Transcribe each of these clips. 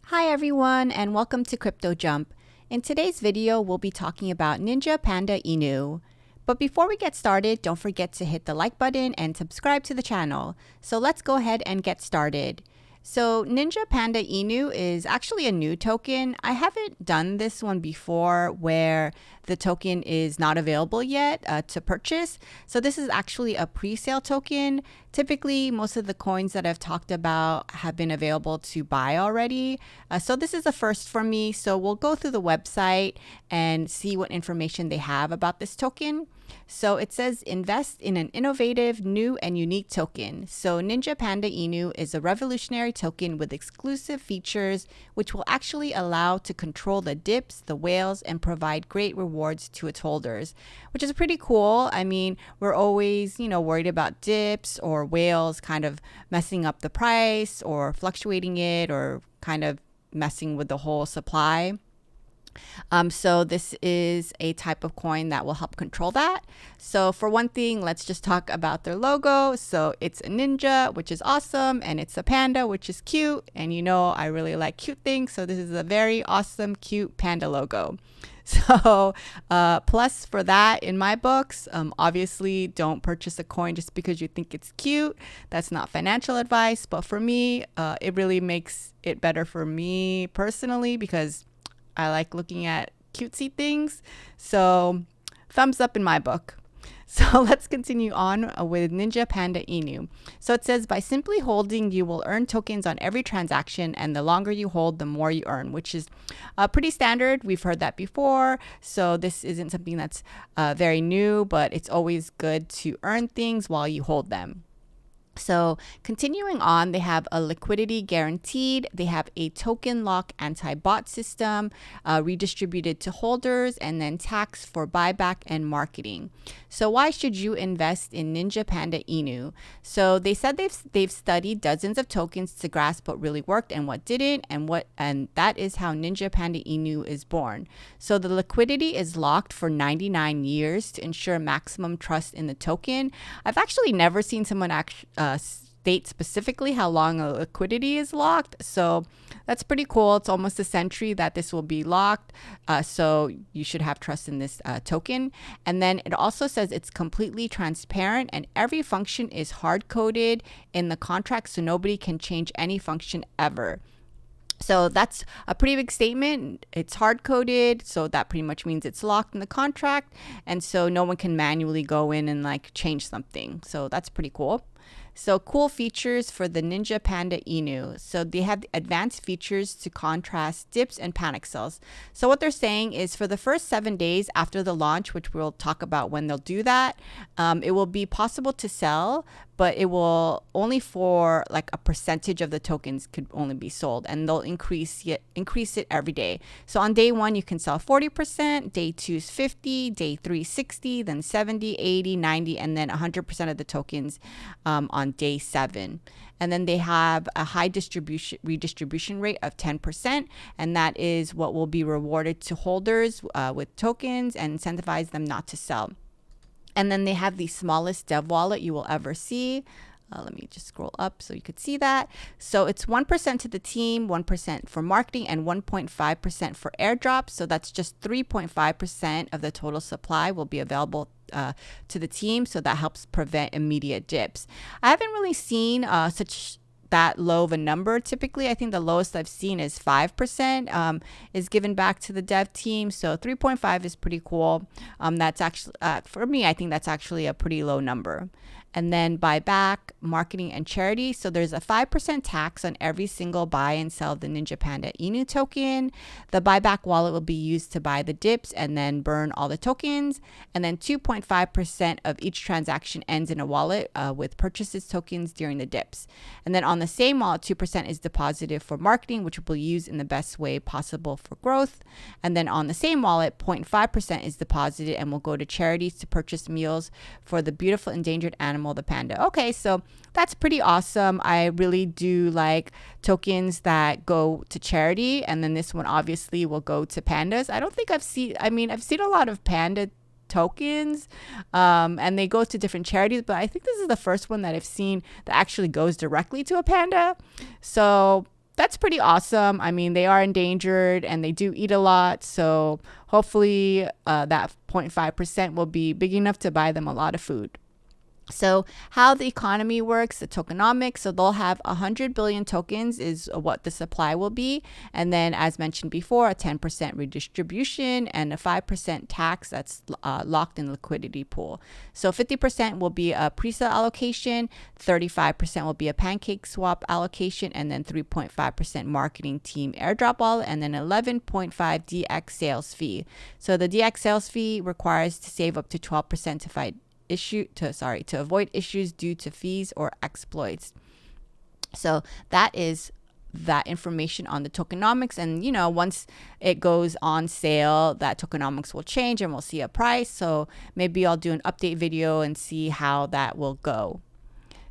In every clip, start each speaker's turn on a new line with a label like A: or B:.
A: Hi everyone and welcome to cryptojump. In today's video, we'll be talking about Ninja Panda Inu. But before we get started, don't forget to hit the like button and subscribe to the channel. So let's go ahead and get started. So Ninja Panda Inu is actually a new token. I haven't done this one before where the token is not available yet to purchase. So this is actually a pre-sale token. Typically, most of the coins that I've talked about have been available to buy already. So this is a first for me. So we'll go through the website and see what information they have about this token. So it says invest in an innovative, new, and unique token. So Ninja Panda Inu is a revolutionary token with exclusive features which will actually allow to control the dips, the whales, and provide great rewards to its holders, which is pretty cool. I mean, we're always, worried about dips or whales kind of messing up the price or fluctuating it or kind of messing with the whole supply. So this is a type of coin that will help control that. So for one thing, let's just talk about their logo. So it's a ninja, which is awesome, and it's a panda, which is cute. And I really like cute things. So this is a very awesome, cute panda logo. So plus for that in my books, obviously don't purchase a coin just because you think it's cute. That's not financial advice. But for me, it really makes it better for me personally because I like looking at cutesy things. So thumbs up in my book. So let's continue on with Ninja Panda Inu. So it says by simply holding, you will earn tokens on every transaction, and the longer you hold, the more you earn, which is pretty standard. We've heard that before. So this isn't something that's very new, but it's always good to earn things while you hold them. So continuing on, they have a liquidity guaranteed. They have a token lock anti-bot system redistributed to holders, and then tax for buyback and marketing. So why should you invest in Ninja Panda Inu? So they said they've studied dozens of tokens to grasp what really worked and what didn't, and that is how Ninja Panda Inu is born. So the liquidity is locked for 99 years to ensure maximum trust in the token. I've actually never seen someone state specifically how long a liquidity is locked. So that's pretty cool. It's almost a century that this will be locked. So you should have trust in this token. And then it also says it's completely transparent and every function is hard coded in the contract. So nobody can change any function ever. So that's a pretty big statement. It's hard coded. So that pretty much means it's locked in the contract. And so no one can manually go in and change something. So that's pretty cool. So cool features for the Ninja Panda Inu. So they have advanced features to contrast dips and panic sells. So what they're saying is for the first 7 days after the launch, which we'll talk about when they'll do that, it will be possible to sell, but it will only for a percentage of the tokens could only be sold, and they'll increase it every day. So on day 1, you can sell 40%, day 2 is 50, day 3 60, then 70, 80, 90, and then 100% of the tokens on day 7. And then they have a high redistribution rate of 10%, and that is what will be rewarded to holders with tokens and incentivize them not to sell. And then they have the smallest dev wallet you will ever see. Let me just scroll up so you could see that. So it's 1% to the team, 1% for marketing, and 1.5% for airdrops. So that's just 3.5% of the total supply will be available to the team. So that helps prevent immediate dips. I haven't really seen that low of a number. Typically, I think the lowest I've seen is 5% is given back to the dev team. So 3.5 is pretty cool. That's actually, for me, I think that's actually a pretty low number. And then buyback, marketing, and charity. So there's a 5% tax on every single buy and sell of the Ninja Panda Inu token. The buyback wallet will be used to buy the dips and then burn all the tokens. And then 2.5% of each transaction ends in a wallet with purchases tokens during the dips. And then on the same wallet, 2% is deposited for marketing, which will be used in the best way possible for growth. And then on the same wallet, 0.5% is deposited and will go to charities to purchase meals for the beautiful endangered animal, the panda. Okay, so that's pretty awesome. I really do like tokens that go to charity, and then this one obviously will go to pandas. I've seen a lot of panda tokens and they go to different charities, but I think this is the first one that I've seen that actually goes directly to a panda. So that's pretty awesome. I mean, they are endangered and they do eat a lot. So hopefully that 0.5% will be big enough to buy them a lot of food. So how the economy works, the tokenomics, so they'll have 100 billion tokens is what the supply will be. And then as mentioned before, a 10% redistribution and a 5% tax that's locked in liquidity pool. So 50% will be a pre-sale allocation, 35% will be a pancake swap allocation, and then 3.5% marketing team airdrop wallet, and then 11.5 DX sales fee. So the DX sales fee requires to save up to 12% to avoid issues due to fees or exploits. So that is that information on the tokenomics. And once it goes on sale, that tokenomics will change and we'll see a price. So maybe I'll do an update video and see how that will go.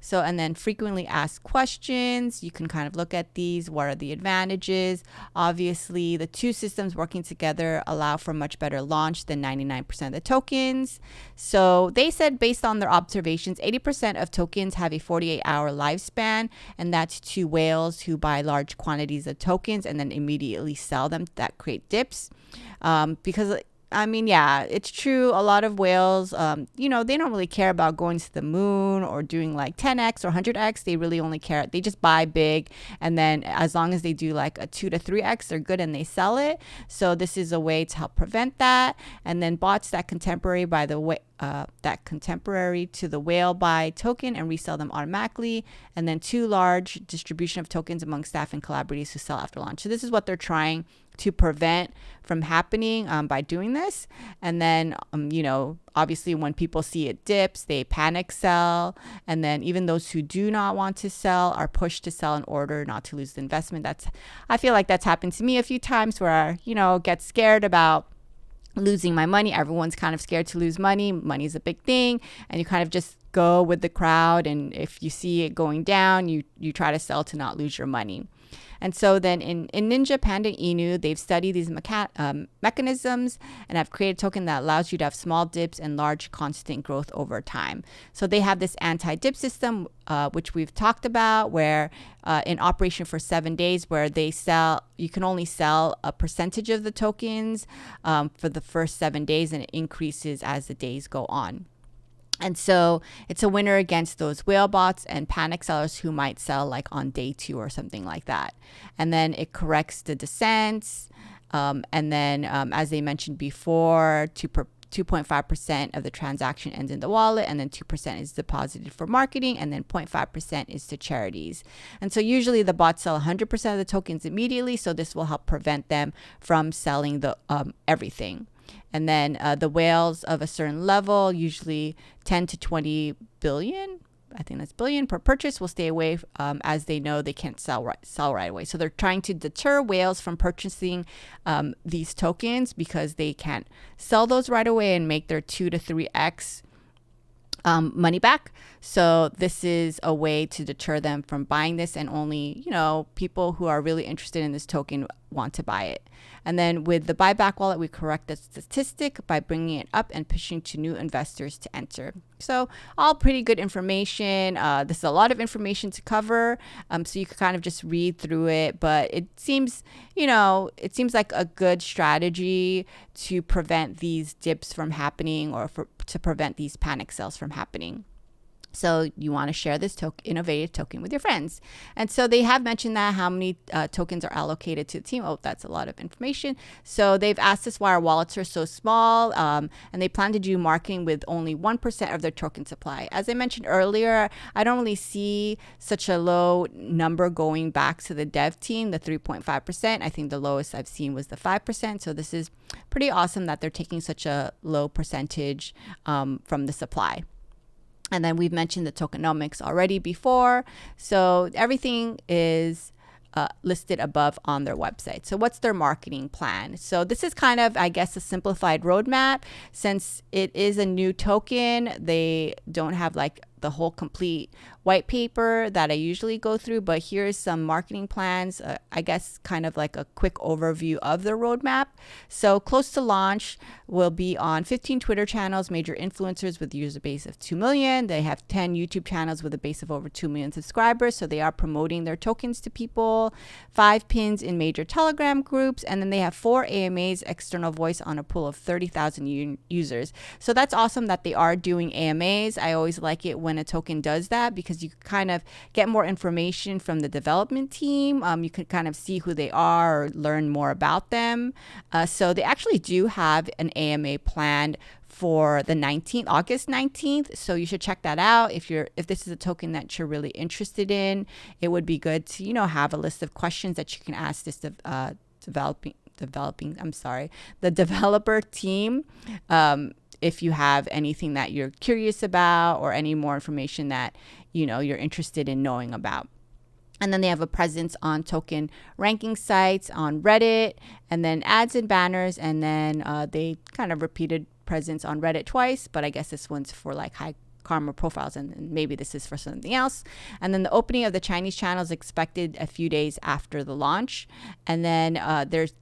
A: So, and then frequently asked questions, you can kind of look at these. What are the advantages? Obviously, the two systems working together allow for much better launch than 99% of the tokens. So they said based on their observations, 80% of tokens have a 48-hour lifespan, and that's to whales who buy large quantities of tokens and then immediately sell them that create dips. Because I mean, yeah, it's true. A lot of whales, they don't really care about going to the moon or doing like 10x or 100x. They really only care. They just buy big. And then as long as they do like a 2 to 3x, they're good and they sell it. So this is a way to help prevent that. And then bots that contemporary to the whale buy token and resell them automatically. And then too large distribution of tokens among staff and collaborators who sell after launch. So this is what they're trying to prevent from happening by doing this. And then, obviously when people see it dips, they panic sell. And then even those who do not want to sell are pushed to sell in order not to lose the investment. I feel like that's happened to me a few times where, get scared about losing my money. Everyone's kind of scared to lose money. Money's a big thing. And you kind of just go with the crowd. And if you see it going down, you try to sell to not lose your money. And so then in Ninja, Panda Inu, they've studied these mechanisms and have created a token that allows you to have small dips and large constant growth over time. So they have this anti-dip system, which we've talked about, where in operation for 7 days, where you can only sell a percentage of the tokens for the first 7 days, and it increases as the days go on. And so it's a winner against those whale bots and panic sellers who might sell like on day 2 or something like that. And then it corrects the descents. And then, as they mentioned before, 2.5% of the transaction ends in the wallet, and then 2% is deposited for marketing, and then 0.5% is to charities. And so usually the bots sell 100% of the tokens immediately. So this will help prevent them from selling the everything. And then the whales of a certain level, usually 10 to 20 billion, I think that's billion per purchase, will stay away as they know they can't sell right away. So they're trying to deter whales from purchasing these tokens because they can't sell those right away and make their 2 to 3x money back. So this is a way to deter them from buying this, and only, people who are really interested in this token want to buy it. And then with the buyback wallet, we correct the statistic by bringing it up and pushing to new investors to enter. So all pretty good information. This is a lot of information to cover. So you could kind of just read through it, but it seems like a good strategy to prevent these dips from happening, or to prevent these panic sales from happening. So you want to share this innovative token with your friends. And so they have mentioned that how many tokens are allocated to the team. Oh, that's a lot of information. So they've asked us why our wallets are so small, and they plan to do marketing with only 1% of their token supply. As I mentioned earlier, I don't really see such a low number going back to the dev team, the 3.5%. I think the lowest I've seen was the 5%. So this is pretty awesome that they're taking such a low percentage from the supply. And then we've mentioned the tokenomics already before. So everything is listed above on their website. So what's their marketing plan? So this is kind of, I guess, a simplified roadmap. Since it is a new token, they don't have like the whole complete white paper that I usually go through, but here's some marketing plans, I guess kind of like a quick overview of the roadmap. So close to launch, will be on 15 Twitter channels, major influencers with a user base of 2 million. They have 10 YouTube channels with a base of over 2 million subscribers. So they are promoting their tokens to people, 5 pins in major Telegram groups, and then they have 4 AMAs, external voice, on a pool of 30,000 users. So that's awesome that they are doing AMAs. I always like it when a token does that because you kind of get more information from the development team. You can kind of see who they are or learn more about them. So they actually do have an AMA planned for the 19th, August 19th. So you should check that out. If this is a token that you're really interested in, it would be good to, have a list of questions that you can ask this the developer team. If you have anything that you're curious about or any more information that, you're interested in knowing about. And then they have a presence on token ranking sites, on Reddit, and then ads and banners. And then they kind of repeated presence on Reddit twice, but I guess this one's for like high karma profiles, and maybe this is for something else. And then the opening of the Chinese channel is expected a few days after the launch. And then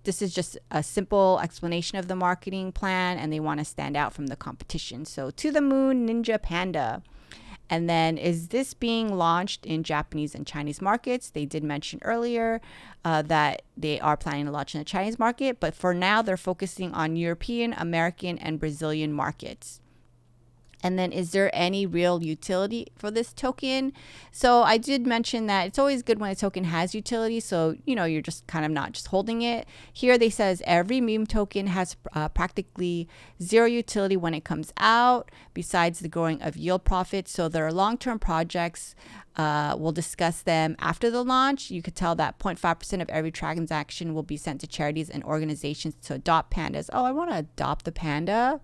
A: this is just a simple explanation of the marketing plan, and they want to stand out from the competition. So to the moon, Ninja Panda. And then, is this being launched in Japanese and Chinese markets? They did mention earlier that they are planning to launch in the Chinese market, but for now they're focusing on European, American, and Brazilian markets. And then, is there any real utility for this token? So I did mention that it's always good when a token has utility. So, you're just kind of not just holding it. Here they says every meme token has practically zero utility when it comes out, besides the growing of yield profits. So there are long-term projects. We'll discuss them after the launch. You could tell that 0.5% of every transaction will be sent to charities and organizations to adopt pandas. Oh, I want to adopt the panda.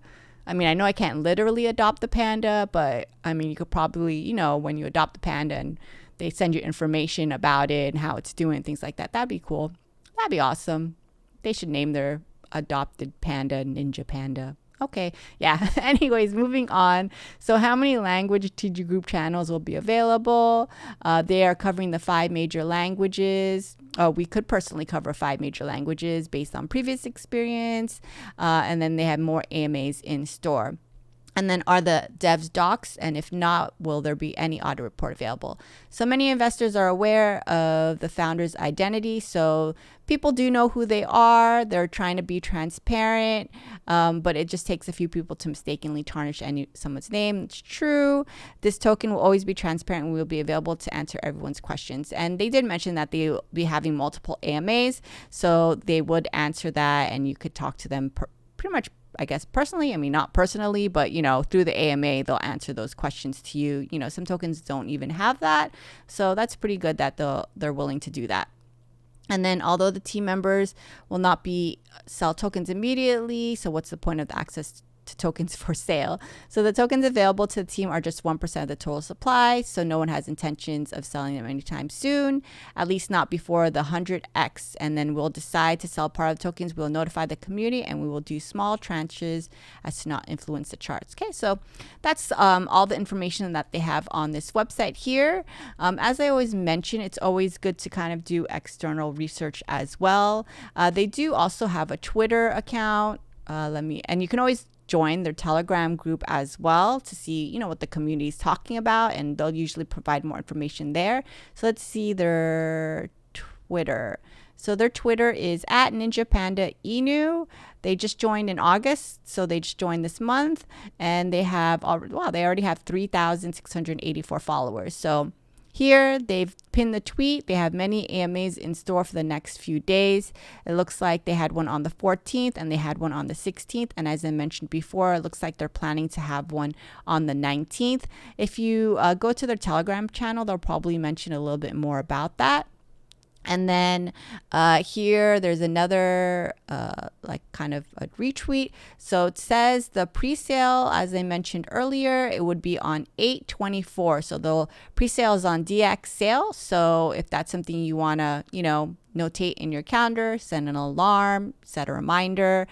A: I mean, I know I can't literally adopt the panda, but I mean, you could probably, when you adopt the panda and they send you information about it and how it's doing, things like that. That'd be cool. That'd be awesome. They should name their adopted panda Ninja Panda. Okay, yeah. Anyways, moving on. So how many language TG group channels will be available? They are covering the 5 major languages. We could personally cover 5 major languages based on previous experience. And then they have more AMAs in store. And then, are the devs docs? And if not, will there be any audit report available? So many investors are aware of the founder's identity. So people do know who they are. They're trying to be transparent, but it just takes a few people to mistakenly tarnish someone's name. It's true. This token will always be transparent and will be available to answer everyone's questions. And they did mention that they will be having multiple AMAs. So they would answer that, and you could talk to them pretty much, I guess, personally. I mean, not personally, but, through the AMA, they'll answer those questions to you. Some tokens don't even have that. So that's pretty good that they're willing to do that. And then, although the team members will not sell tokens immediately, so what's the point of the access to tokens for sale? So the tokens available to the team are just 1% of the total supply. So no one has intentions of selling them anytime soon, at least not before the 100x. And then we'll decide to sell part of the tokens. We'll notify the community, and we will do small tranches as to not influence the charts. Okay, so that's all the information that they have on this website here. As I always mention, it's always good to kind of do external research as well. They do also have a Twitter account. And you can always join their Telegram group as well to see, what the community is talking about, and they'll usually provide more information there. So let's see their Twitter. So their Twitter is at Ninja Panda Inu. They just joined in August, so they just joined this month, and they already have 3,684 followers. So here, they've pinned the tweet. They have many AMAs in store for the next few days. It looks like they had one on the 14th and they had one on the 16th. And as I mentioned before, it looks like they're planning to have one on the 19th. If you go to their Telegram channel, they'll probably mention a little bit more about that. And then here, there's another kind of a retweet. So it says the pre-sale, as I mentioned earlier, it would be on 8/24. So the pre-sale is on DX sale. So if that's something you want to, notate in your calendar, send an alarm, set a reminder.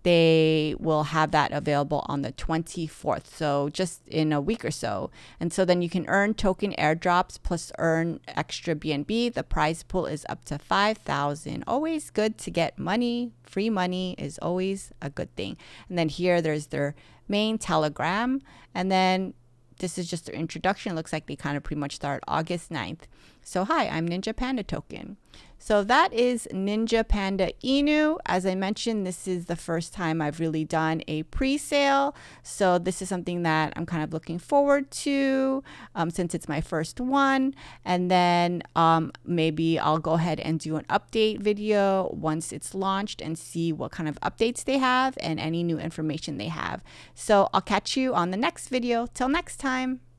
A: they will have that available on the 24th, so just in a week or so. And so then you can earn token airdrops plus earn extra BNB. The prize pool is up to 5,000. Always good to get money. Free money is always a good thing. And then here there's their main Telegram, and then this is just their introduction. It looks like they kind of pretty much start August 9th. So hi, I'm Ninja Panda Token. So that is Ninja Panda Inu. As I mentioned, this is the first time I've really done a pre-sale. So this is something that I'm kind of looking forward to since it's my first one. And then maybe I'll go ahead and do an update video once it's launched and see what kind of updates they have and any new information they have. So I'll catch you on the next video. Till next time.